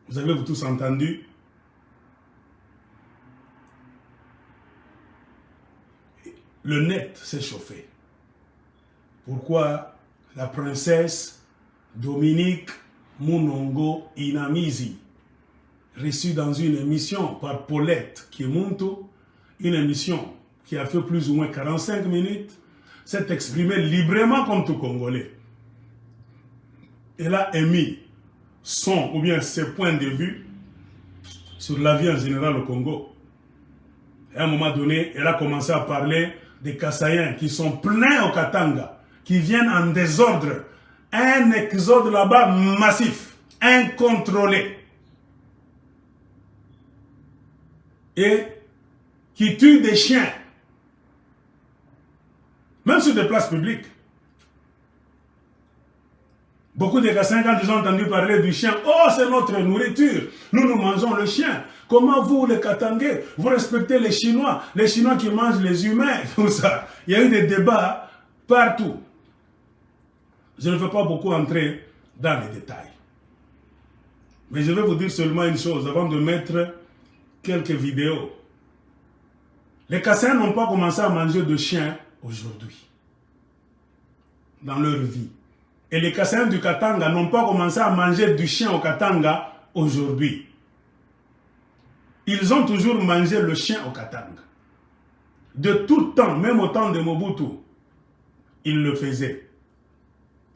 Vous avez vous tous entendu. Le net s'est chauffé. Pourquoi la princesse Dominique Munongo Inamizi, reçue dans une émission par Paulette Kimuntu, une émission qui a fait plus ou moins 45 minutes, s'est exprimée librement comme tout Congolais. Elle a émis son ou bien ses points de vue sur la vie en général au Congo. Et à un moment donné, elle a commencé à parler des Kassaïens qui sont pleins au Katanga, qui viennent en désordre. Un exode là-bas massif, incontrôlé. Et qui tue des chiens. Même sur des places publiques. Beaucoup de Kassaïens, quand ils ont entendu parler du chien, oh, c'est notre nourriture, nous mangeons le chien. Comment vous, les Katangais, vous respectez les Chinois qui mangent les humains, tout ça. Il y a eu des débats partout. Je ne veux pas beaucoup entrer dans les détails. Mais je vais vous dire seulement une chose avant de mettre quelques vidéos. Les Kassaïens n'ont pas commencé à manger de chiens aujourd'hui, dans leur vie. Et les Kassaïens du Katanga n'ont pas commencé à manger du chien au Katanga aujourd'hui. Ils ont toujours mangé le chien au Katanga. De tout temps, même au temps de Mobutu, ils le faisaient.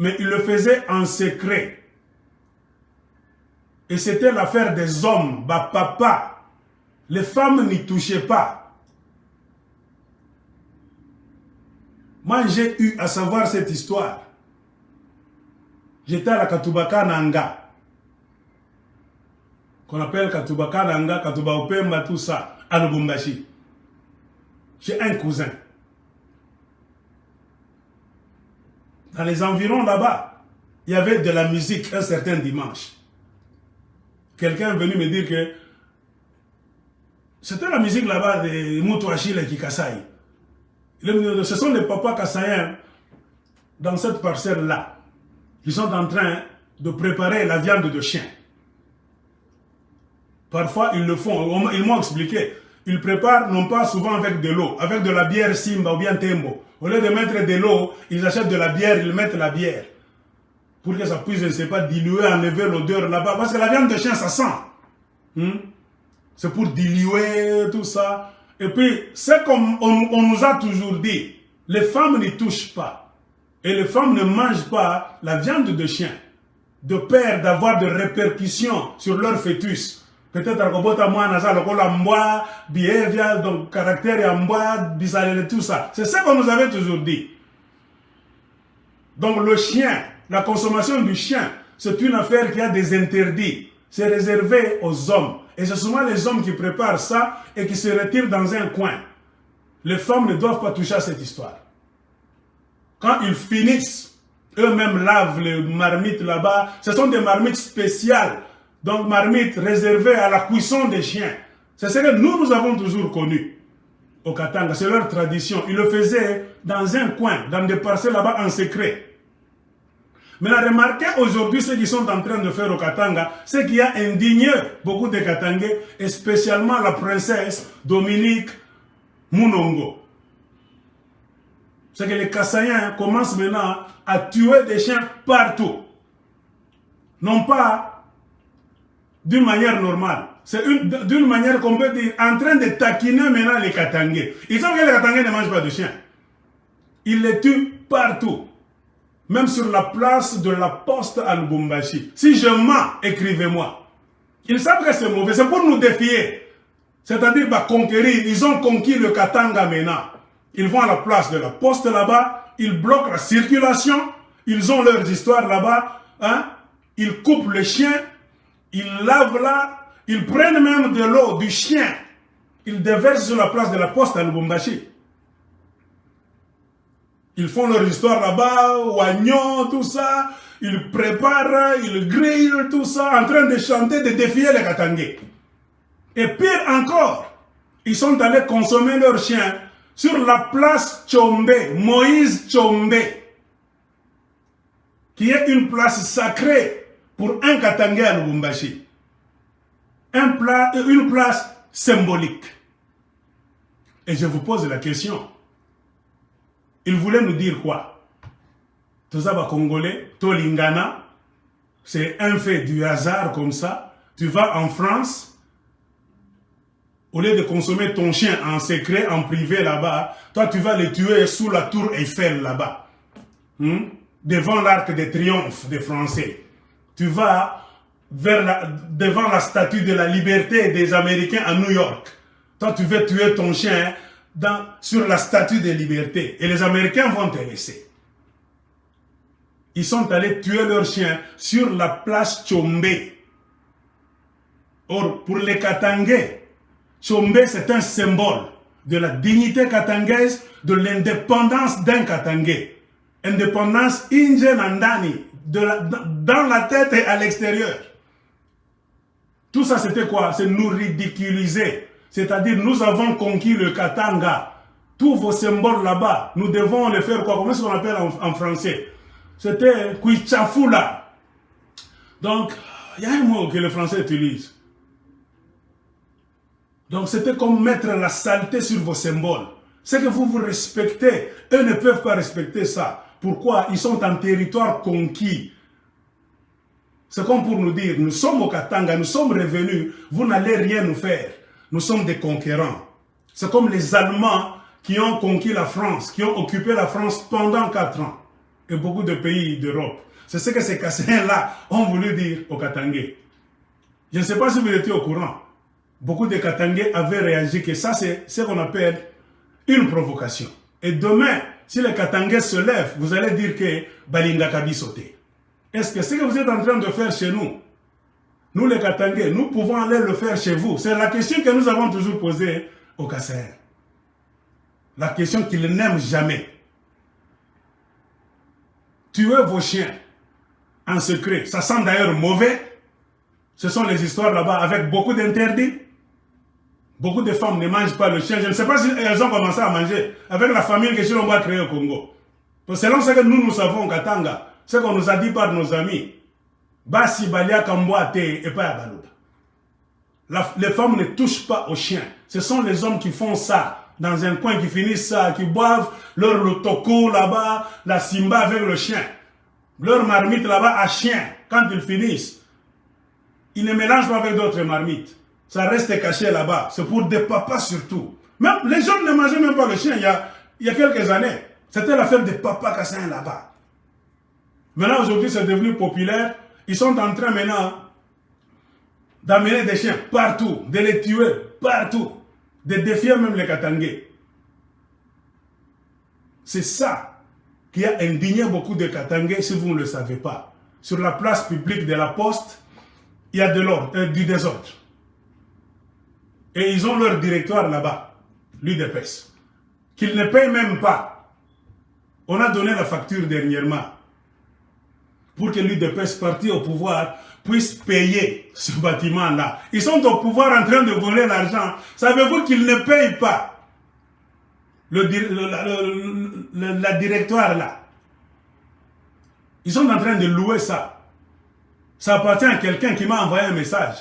Mais ils le faisaient en secret. Et c'était l'affaire des hommes, bah papa. Les femmes n'y touchaient pas. Moi, j'ai eu à savoir cette histoire. J'étais à la Katubaka Nanga, qu'on appelle Katubaka Nanga, Katuba Opemba, tout ça, à Lubumbashi. J'ai un cousin. Dans les environs là-bas, il y avait de la musique un certain dimanche. Quelqu'un est venu me dire que c'était la musique là-bas de Moutouachil et Kikasai. Ce sont les papas kassaïens dans cette parcelle-là qui sont en train de préparer la viande de chien. Parfois, ils le font. Ils m'ont expliqué. Ils préparent non pas souvent avec de l'eau, avec de la bière Simba ou bien Tembo. Au lieu de mettre de l'eau, ils achètent de la bière, ils mettent la bière. Pour que ça puisse, je ne sais pas, diluer, enlever l'odeur là-bas. Parce que la viande de chien, ça sent. C'est pour diluer tout ça. Et puis, c'est comme on nous a toujours dit, les femmes n'y touchent pas. Et les femmes ne mangent pas la viande de chien, de peur d'avoir des répercussions sur leur fœtus. Peut-être à Kobota moi, Nasa, le col ambois, behavior, donc caractère et ambois, bisalé, tout ça. C'est ça qu'on nous avait toujours dit. Donc le chien, la consommation du chien, c'est une affaire qui a des interdits. C'est réservé aux hommes. Et c'est souvent les hommes qui préparent ça et qui se retirent dans un coin. Les femmes ne doivent pas toucher à cette histoire. Quand ils finissent, eux-mêmes lavent les marmites là-bas. Ce sont des marmites spéciales. Donc marmites réservées à la cuisson des chiens. C'est ce que nous avons toujours connu au Katanga. C'est leur tradition. Ils le faisaient dans un coin, dans des parcelles là-bas en secret. Mais remarquez aujourd'hui ce qu'ils sont en train de faire au Katanga, c'est qu'il y a indigné beaucoup de Katangais, et spécialement la princesse Dominique Munongo. C'est que les Kassaïens commencent maintenant à tuer des chiens partout. Non pas d'une manière normale. C'est d'une manière qu'on peut dire en train de taquiner maintenant les Katangais. Ils savent que les Katangais ne mangent pas de chiens. Ils les tuent partout. Même sur la place de la poste à Lubumbashi. Si je mens, écrivez-moi. Ils savent que c'est mauvais. C'est pour nous défier. C'est-à-dire conquérir. Ils ont conquis le Katanga maintenant. Ils vont à la place de la poste là-bas. Ils bloquent la circulation. Ils ont leurs histoires là-bas. Ils coupent le chien. Ils lavent là. Ils prennent même de l'eau du chien. Ils déversent sur la place de la poste à Lubumbashi. Ils font leur histoire là-bas, Wagnon, tout ça. Ils préparent, ils grillent, tout ça, en train de chanter, de défier les Katangais. Et pire encore, ils sont allés consommer leurs chiens sur la place Tchombe, Moïse Tchombe, qui est une place sacrée pour un Katangais à Lubumbashi. une place symbolique. Et je vous pose la question. Il voulait nous dire quoi? Tout ça va Congolais, Tolingana, c'est un fait du hasard comme ça. Tu vas en France, au lieu de consommer ton chien en secret, en privé là-bas, toi tu vas le tuer sous la tour Eiffel là-bas, devant l'arc de triomphe des Français. Tu vas devant la statue de la liberté des Américains à New York. Toi tu veux tuer ton chien sur la statue de liberté. Et les Américains vont te laisser. Ils sont allés tuer leur chien sur la place Tchombe. Or, pour les Katangais, Tchombe c'est un symbole de la dignité katangaise, de l'indépendance d'un Katangais. Indépendance Indien Andani, dans la tête et à l'extérieur. Tout ça c'était quoi? C'est nous ridiculiser. C'est-à-dire, nous avons conquis le Katanga. Tous vos symboles là-bas, nous devons les faire quoi? Comment est-ce qu'on appelle en français? C'était Kwichafula. Donc, il y a un mot que les Français utilisent. Donc, c'était comme mettre la saleté sur vos symboles. C'est que vous respectez. Eux ne peuvent pas respecter ça. Pourquoi? Ils sont en territoire conquis. C'est comme pour nous dire, nous sommes au Katanga, nous sommes revenus, vous n'allez rien nous faire. Nous sommes des conquérants. C'est comme les Allemands qui ont conquis la France, qui ont occupé la France pendant 4 ans. Et beaucoup de pays d'Europe. C'est ce que ces Kassaïens-là ont voulu dire aux Katangais. Je ne sais pas si vous étiez au courant. Beaucoup de Katangais avaient réagi que ça, c'est ce qu'on appelle une provocation. Et demain, si les Katangais se lèvent, vous allez dire que Balinga Kabi sauté. Est-ce que ce que vous êtes en train de faire chez nous, nous les Katangais, nous pouvons aller le faire chez vous? C'est la question que nous avons toujours posée aux Kassaïens. La question qu'ils n'aiment jamais. Tuer vos chiens en secret, ça sent d'ailleurs mauvais. Ce sont les histoires là-bas avec beaucoup d'interdits. Beaucoup de femmes ne mangent pas le chien. Je ne sais pas si elles ont commencé à manger avec la famille que Chilombo a créée au Congo. Donc, selon ce que nous savons au Katanga, ce qu'on nous a dit par nos amis, Basi Balia Kamboate et pas Balouba. Les femmes ne touchent pas aux chiens. Ce sont les hommes qui font ça dans un coin, qui finissent ça, qui boivent leur lotoko là-bas, la simba avec le chien. Leur marmite là-bas à chien. Quand ils finissent, ils ne mélangent pas avec d'autres marmites. Ça reste caché là-bas. C'est pour des papas surtout. Même les gens ne mangeaient même pas le chien il y a quelques années. C'était l'affaire des papas Kassaïens là-bas. Maintenant, aujourd'hui, c'est devenu populaire. Ils sont en train maintenant d'amener des chiens partout, de les tuer partout, de défier même les Katangais. C'est ça qui a indigné beaucoup de Katangais, si vous ne le savez pas. Sur la place publique de la Poste, il y a du désordre. Et ils ont leur directoire là-bas, l'UDPS, qu'ils ne payent même pas. On a donné la facture dernièrement pour que l'UDPS, parti au pouvoir, puisse payer ce bâtiment-là. Ils sont au pouvoir en train de voler l'argent. Savez-vous qu'ils ne payent pas la directoire là? Ils sont en train de louer ça. Ça appartient à quelqu'un qui m'a envoyé un message.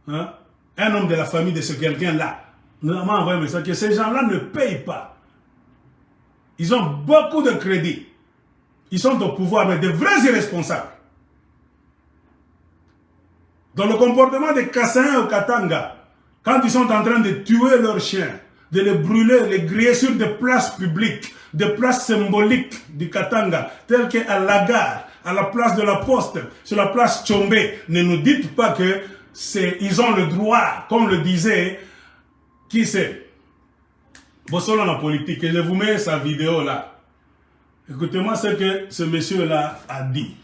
Hein? Un homme de la famille de ce quelqu'un-là m'a envoyé un message que ces gens-là ne payent pas. Ils ont beaucoup de crédit. Ils sont au pouvoir, mais de vrais irresponsables. Dans le comportement des Kassaïens au Katanga, quand ils sont en train de tuer leurs chiens, de les brûler, les griller sur des places publiques, des places symboliques du Katanga, telles qu'à la gare, à la place de la Poste, sur la place Tchombe, ne nous dites pas que ils ont le droit, comme le disait, qui c'est? Bossolo la politique, et je vous mets sa vidéo là. Écoutez-moi ce que ce monsieur-là a dit.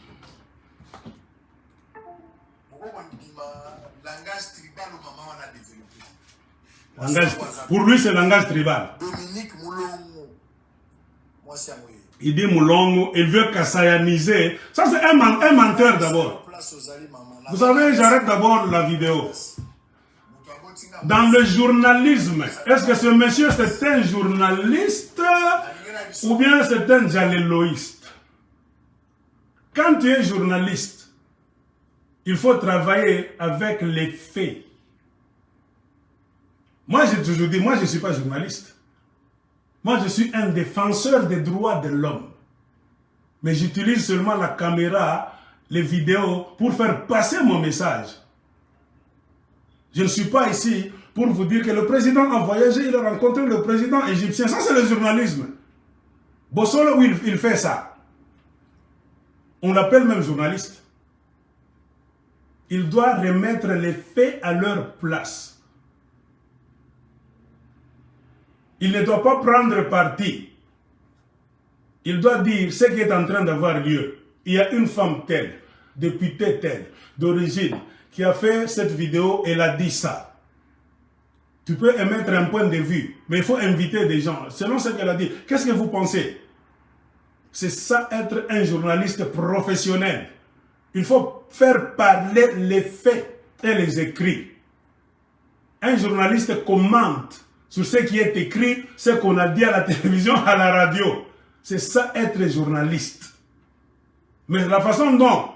Pour lui, c'est langage tribal. Il dit Moulongo, il veut kassayaniser. Ça, c'est un menteur d'abord. Vous savez, j'arrête d'abord la vidéo. Dans le journalisme, est-ce que ce monsieur, c'est un journaliste ou bien c'est un jaléloïste? Quand tu es journaliste, Il faut travailler avec les faits. Moi, j'ai toujours dit, moi, je ne suis pas journaliste. Moi, je suis un défenseur des droits de l'homme. Mais j'utilise seulement la caméra, les vidéos, pour faire passer mon message. Je ne suis pas ici pour vous dire que le président a voyagé, il a rencontré le président égyptien. Ça, c'est le journalisme. Bossolo, oui, il fait ça. On l'appelle même journaliste. Il doit remettre les faits à leur place. Il ne doit pas prendre parti. Il doit dire ce qui est en train d'avoir lieu. Il y a une femme telle, députée telle, d'origine, qui a fait cette vidéo, elle a dit ça. Tu peux émettre un point de vue, mais il faut inviter des gens. Selon ce qu'elle a dit, qu'est-ce que vous pensez? C'est ça être un journaliste professionnel. Il faut faire parler les faits et les écrits. Un journaliste commente sur ce qui est écrit, ce qu'on a dit à la télévision, à la radio. C'est ça être journaliste. Mais la façon dont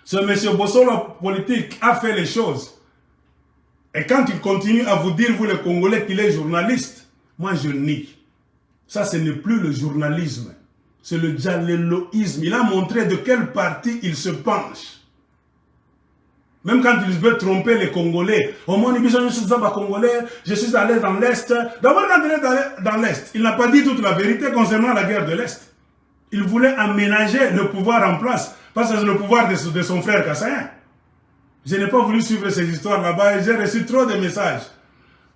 ce monsieur Bossolo politique a fait les choses, et quand il continue à vous dire, vous les Congolais, qu'il est journaliste, moi je nie. Ça, ce n'est plus le journalisme. C'est le djalleloïsme. Il a montré de quel parti il se penche. Même quand il veut tromper les Congolais. Au moins, je suis Congolais, je suis allé dans l'Est. D'abord, quand il est allé dans l'Est, il n'a pas dit toute la vérité concernant la guerre de l'Est. Il voulait aménager le pouvoir en place. Parce que c'est le pouvoir de son frère Kassaïen. Je n'ai pas voulu suivre ces histoires là-bas et j'ai reçu trop de messages.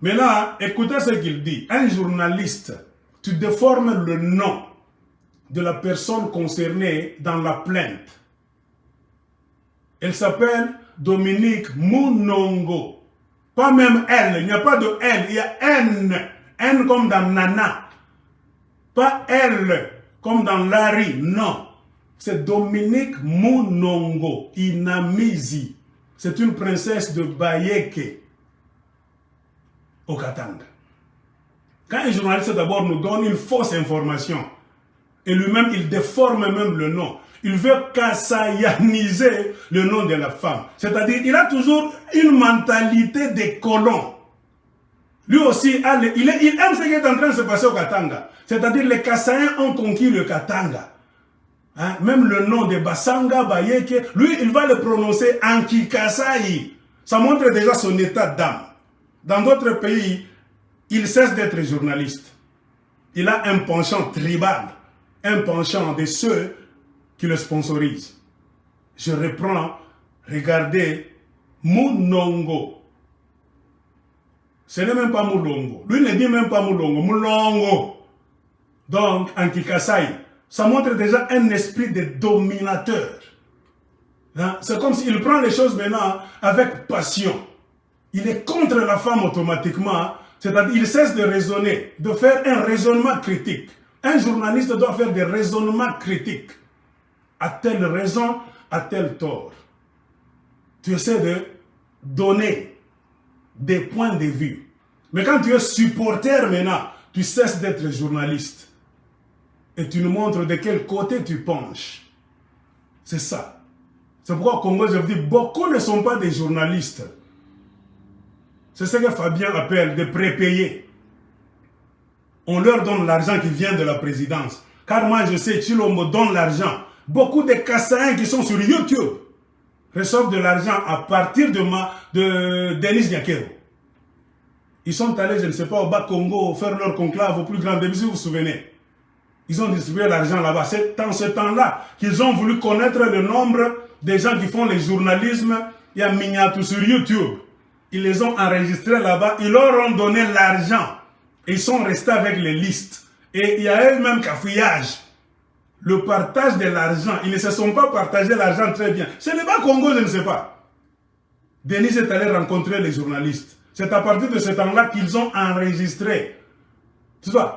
Mais là, écoutez ce qu'il dit. Un journaliste, tu déformes le nom de la personne concernée dans la plainte. Elle s'appelle Dominique Munongo. Pas même elle, il n'y a pas de elle, il y a N. N comme dans Nana. Pas elle comme dans Larry, non. C'est Dominique Munongo Inamizi. C'est une princesse de Bayeke au Katanga. Quand un journaliste d'abord nous donne une fausse information, et lui-même il déforme même le nom, il veut kassayaniser le nom de la femme. C'est-à-dire il a toujours une mentalité de colon. Lui aussi, il aime ce qui est en train de se passer au Katanga. C'est-à-dire les Kassaïens ont conquis le Katanga. Hein? Même le nom de Basanga, Bayeke, lui, il va le prononcer Ankikasaï. Ça montre déjà son état d'âme. Dans d'autres pays, il cesse d'être journaliste. Il a un penchant tribal, un penchant de ceux qui le sponsorisent. Je reprends, regardez, Munongo. Ce n'est même pas Moulongo. Lui ne dit même pas Moulongo, Moulongo. Donc, Ankikasaï. Ça montre déjà un esprit de dominateur. Hein? C'est comme s'il prend les choses maintenant avec passion. Il est contre la femme automatiquement. C'est-à-dire qu'il cesse de raisonner, de faire un raisonnement critique. Un journaliste doit faire des raisonnements critiques. A-t-elle raison? A-t-elle tort? Tu essaies de donner des points de vue. Mais quand tu es supporter maintenant, tu cesses d'être journaliste. Et tu nous montres de quel côté tu penches. C'est ça. C'est pourquoi au Congo, je vous dis, beaucoup ne sont pas des journalistes. C'est ce que Fabien appelle des prépayés. On leur donne l'argent qui vient de la présidence. Car moi, je sais, Chilo me donne l'argent. Beaucoup de Kassaïens qui sont sur YouTube reçoivent de l'argent à partir de Denis Nyakero. Ils sont allés, je ne sais pas, au Bas-Congo faire leur conclave au plus grand début, si vous vous souvenez. Ils ont distribué l'argent là-bas. C'est dans ce temps-là qu'ils ont voulu connaître le nombre des gens qui font le journalisme. Il y a Mignatou sur YouTube. Ils les ont enregistrés là-bas. Ils leur ont donné l'argent. Ils sont restés avec les listes. Et il y a eux-mêmes cafouillage. Le partage de l'argent. Ils ne se sont pas partagé l'argent très bien. Ce n'est pas Congo, je ne sais pas. Denis est allé rencontrer les journalistes. C'est à partir de ce temps-là qu'ils ont enregistré.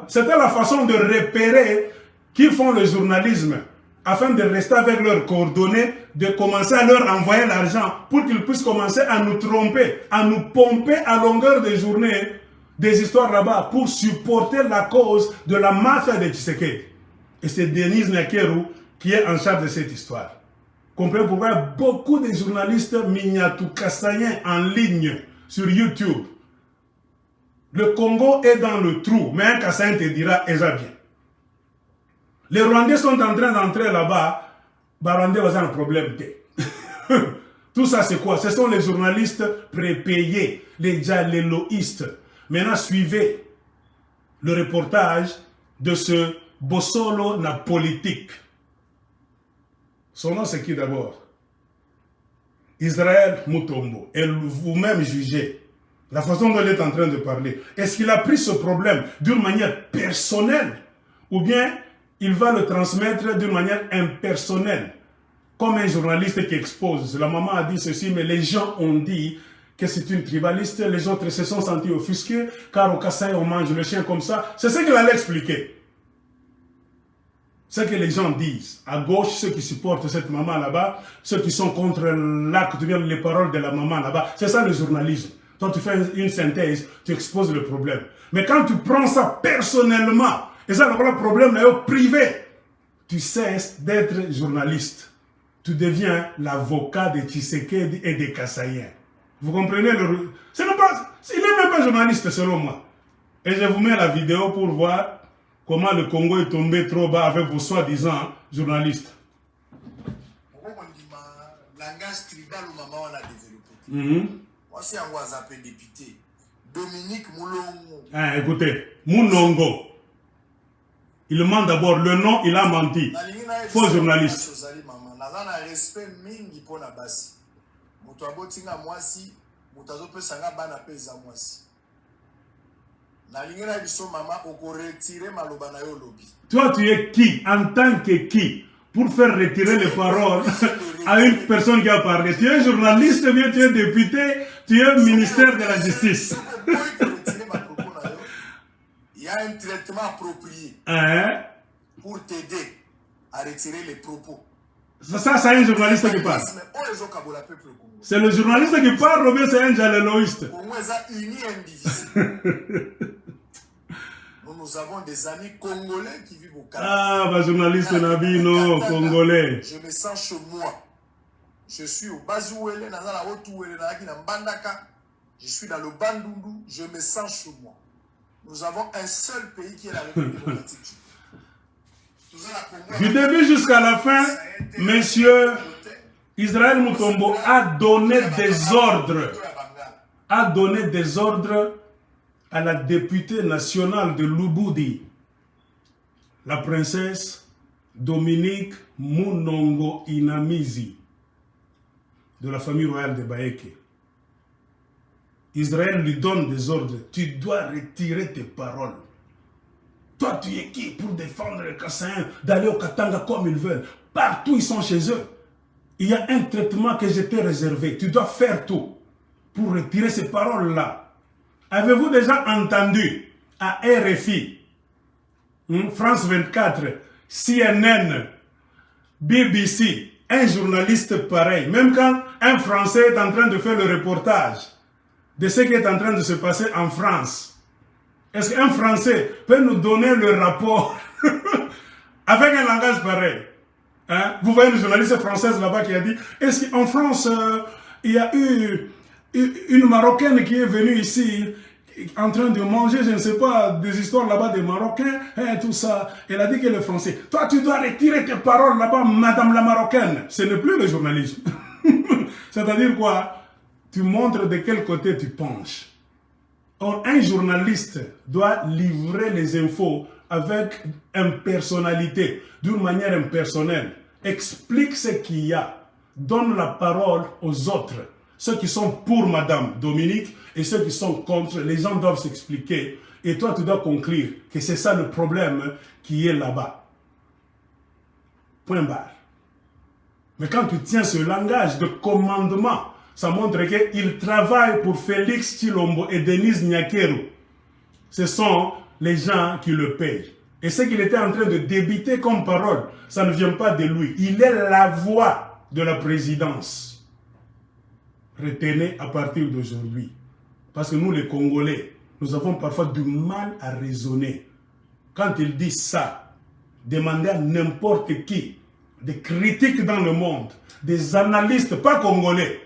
C'était la façon de repérer qui font le journalisme, afin de rester avec leurs coordonnées, de commencer à leur envoyer l'argent pour qu'ils puissent commencer à nous tromper, à nous pomper à longueur de journée des histoires là-bas pour supporter la cause de la mafia de Tshisekedi. Et c'est Denis Nyakero qui est en charge de cette histoire. Comprenez pourquoi il y a beaucoup de journalistes Mignatou Kassayen en ligne sur YouTube. Le Congo est dans le trou, mais un Kassayen te dira, et ça bien. Les Rwandais sont en train d'entrer là-bas, Rwandais va un problème. Tout ça c'est quoi? Ce sont les journalistes prépayés, les djaléloïstes. Maintenant suivez le reportage de ce Bossolo na politique. Son nom c'est qui d'abord? Israël Mutombo. Et vous-même jugez la façon dont il est en train de parler. Est-ce qu'il a pris ce problème d'une manière personnelle ou bien il va le transmettre d'une manière impersonnelle? Comme un journaliste qui expose. La maman a dit ceci, mais les gens ont dit que c'est une tribaliste. Les autres se sont sentis offusqués, car au Kassai, on mange le chien comme ça. C'est ce qu'il allait expliquer. Ce que les gens disent. À gauche, ceux qui supportent cette maman là-bas, ceux qui sont contre l'acte, bien les paroles de la maman là-bas. C'est ça le journalisme. Toi, tu fais une synthèse, tu exposes le problème. Mais quand tu prends ça personnellement, et ça, le problème est au privé, tu cesses d'être journaliste. Tu deviens l'avocat de Tshisekedi et des Kassaïens. Vous comprenez le... Il n'est même pas journaliste selon moi. Et je vous mets la vidéo pour voir comment le Congo est tombé trop bas avec vos soi-disant journalistes. Langage tribal ou maman on a développé. Moi c'est un WhatsApp député. Dominique Moulongo. Ah, écoutez, Moulongo. Il demande d'abord le nom, il a menti. Faux journaliste. Na respect mingi pona basi. Moto abotinga mwasi, moto azopesanga bana peza mwasi. Na lingena biso mama oko retirer maloba na yo lobi. Toi tu es qui en tant que qui pour faire retirer les paroles à une personne qui a parlé? Tu es journaliste, bien tu es député, tu es ministère de la justice. Il y a un traitement approprié pour t'aider à retirer les propos. Ça, c'est un journaliste qui parle. C'est le journaliste qui parle ou bien c'est un jaléloïste? Nous avons des amis congolais qui vivent au Canada. Ah, bah journaliste Nabino, congolais. Je me sens chez moi. Je suis au Bazouele, Nazala Otouele, na Mbandaka. Je suis dans le Bandundu. Je me sens chez moi. Nous avons un seul pays qui est la République démocratique. Du début jusqu'à la fin, monsieur Israël Mutombo a donné des ordres. A donné des ordres à la députée nationale de Lubudi, la princesse Dominique Munongo Inamizi, de la famille royale de Baeke. Israël lui donne des ordres. Tu dois retirer tes paroles. Toi, tu es qui pour défendre les Kassaïens, d'aller au Katanga comme ils veulent? Partout, ils sont chez eux. Il y a un traitement que je t'ai réservé. Tu dois faire tout pour retirer ces paroles-là. Avez-vous déjà entendu à RFI, France 24, CNN, BBC, un journaliste pareil, même quand un Français est en train de faire le reportage de ce qui est en train de se passer en France, est-ce qu'un Français peut nous donner le rapport avec un langage pareil? Vous voyez une journaliste française là-bas qui a dit, est-ce qu'en France, il y a eu une Marocaine qui est venue ici en train de manger, je ne sais pas, des histoires là-bas des Marocains, tout ça. Elle a dit que le Français, toi tu dois retirer tes paroles là-bas, madame la Marocaine. Ce n'est plus le journalisme. C'est-à-dire quoi? Tu montres de quel côté tu penches. Or, un journaliste doit livrer les infos avec impersonnalité, d'une manière impersonnelle. Explique ce qu'il y a. Donne la parole aux autres. Ceux qui sont pour Madame Dominique et ceux qui sont contre. Les gens doivent s'expliquer. Et toi, tu dois conclure que c'est ça le problème qui est là-bas. Point barre. Mais quand tu tiens ce langage de commandement, ça montre qu'il travaille pour Félix Tshilombo et Denise Nyakeru. Ce sont les gens qui le payent. Et ce qu'il était en train de débiter comme parole, ça ne vient pas de lui. Il est la voix de la présidence. Retenez à partir d'aujourd'hui. Parce que nous, les Congolais, nous avons parfois du mal à raisonner. Quand ils disent ça, demandez à n'importe qui. des critiques dans le monde, des analystes, pas congolais.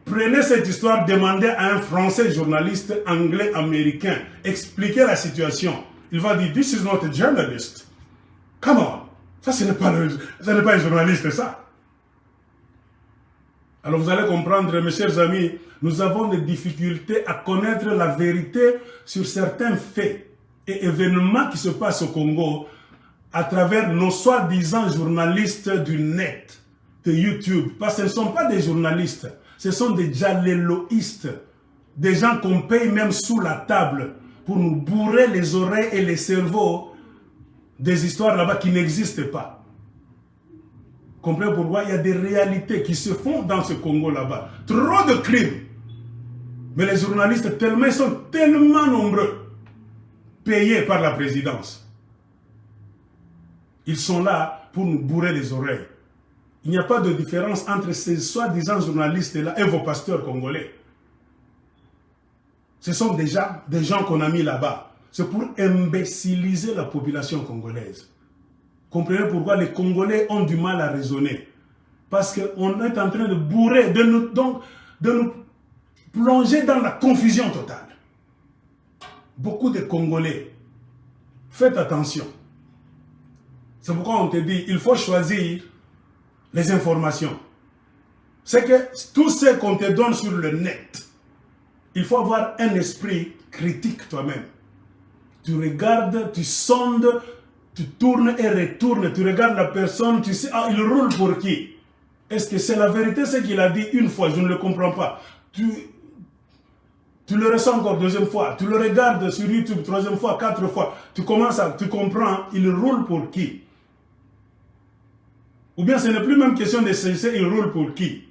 Prenez cette histoire, demandez à un Français journaliste anglais, américain, expliquez la situation. Il va dire, this is not a journalist. Come on. Ça, ce n'est pas un journaliste, ça. Alors vous allez comprendre, mes chers amis, nous avons des difficultés à connaître la vérité sur certains faits et événements qui se passent au Congo à travers nos soi-disant journalistes du net, de YouTube. Parce que ce ne sont pas des journalistes, ce sont des djaleloïstes, des gens qu'on paye même sous la table pour nous bourrer les oreilles et les cerveaux des histoires là-bas qui n'existent pas. Comprenez pourquoi il y a des réalités qui se font dans ce Congo là-bas. Trop de crimes. Mais les journalistes, ils sont tellement nombreux, payés par la présidence. Ils sont là pour nous bourrer les oreilles. Il n'y a pas de différence entre ces soi-disant journalistes-là et vos pasteurs congolais. Ce sont déjà des gens qu'on a mis là-bas. C'est pour imbéciliser la population congolaise. Comprenez pourquoi les Congolais ont du mal à raisonner. Parce qu'on est en train de bourrer, de nous plonger dans la confusion totale. Beaucoup de Congolais, faites attention. C'est pourquoi on te dit, il faut choisir les informations. C'est que tout ce qu'on te donne sur le net, il faut avoir un esprit critique toi-même. Tu regardes, tu sondes, tu tournes et retournes, tu regardes la personne, tu sais, ah, il roule pour qui? Est-ce que c'est la vérité ce qu'il a dit une fois? Je ne le comprends pas. Tu le ressens encore deuxième fois, tu le regardes sur YouTube troisième fois, 4 fois, tu comprends, il roule pour qui? Ou bien ce n'est plus même question de cesser, il roule pour qui?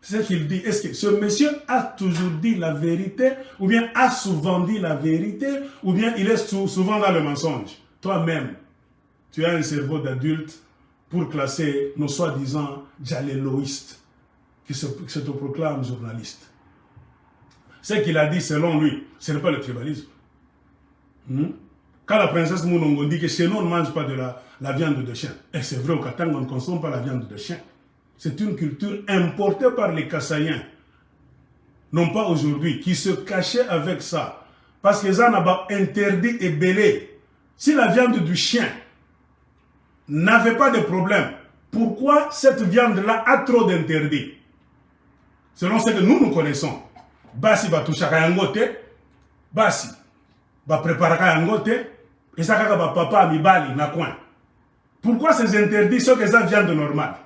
C'est ce qu'il dit. Est-ce que ce monsieur a toujours dit la vérité, ou bien a souvent dit la vérité, ou bien il est souvent dans le mensonge? Toi-même, tu as un cerveau d'adulte pour classer nos soi-disant djaleloïstes qui se proclament journalistes. Ce qu'il a dit selon lui, ce n'est pas le tribalisme. Quand la princesse Mounongo dit que chez nous on ne mange pas de la viande de chien, et c'est vrai, au Katanga on ne consomme pas la viande de chien. C'est une culture importée par les Kassaïens, non pas aujourd'hui, qui se cachaient avec ça. Parce qu'ils en ont interdit et belé. Si la viande du chien n'avait pas de problème, pourquoi cette viande-là a trop d'interdits? Selon ce que nous connaissons. Basi va toucher à yangote, basi va préparer à yangote, et ça va papa mi bali na coin. Pourquoi ces interdits sont que ça viande normale?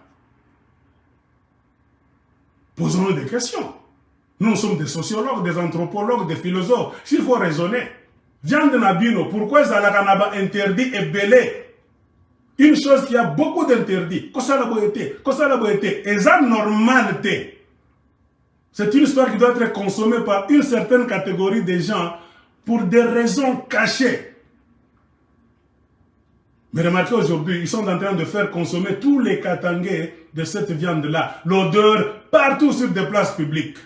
Posons-nous des questions. Nous sommes des sociologues, des anthropologues, des philosophes. S'il faut raisonner, viande nabino, pourquoi ça l'a interdit et belé? Une chose qui a beaucoup d'interdits. Qu'est-ce que la beauté? Et ça normalité. C'est une histoire qui doit être consommée par une certaine catégorie de gens pour des raisons cachées. Mais remarquez aujourd'hui, ils sont en train de faire consommer tous les Katangais de cette viande-là. L'odeur partout sur des places publiques.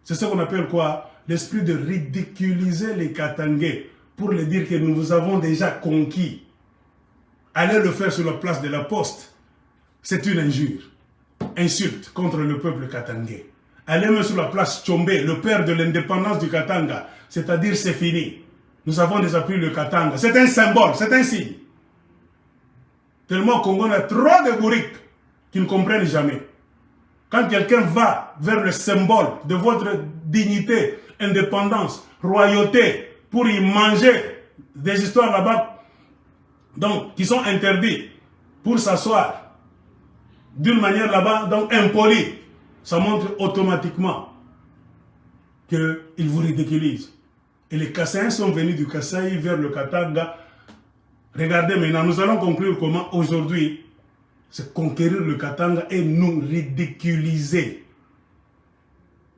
C'est ce qu'on appelle quoi? L'esprit de ridiculiser les Katangais pour leur dire que nous vous avons déjà conquis. Allez le faire sur la place de la Poste. C'est une injure. Insulte contre le peuple katangais. Allez même sur la place Tchombe, le père de l'indépendance du Katanga. C'est-à-dire c'est fini. Nous avons déjà pris le Katanga. C'est un symbole, c'est un signe. Tellement au Congo, on a trop de bourriques qui ne comprennent jamais. Quand quelqu'un va vers le symbole de votre dignité, indépendance, royauté, pour y manger des histoires là-bas, donc qui sont interdites, pour s'asseoir d'une manière là-bas, donc impolie, ça montre automatiquement qu'ils vous ridiculisent. Et les Kassaïens sont venus du Kasaï vers le Katanga. Regardez maintenant, nous allons conclure comment aujourd'hui, c'est conquérir le Katanga et nous ridiculiser.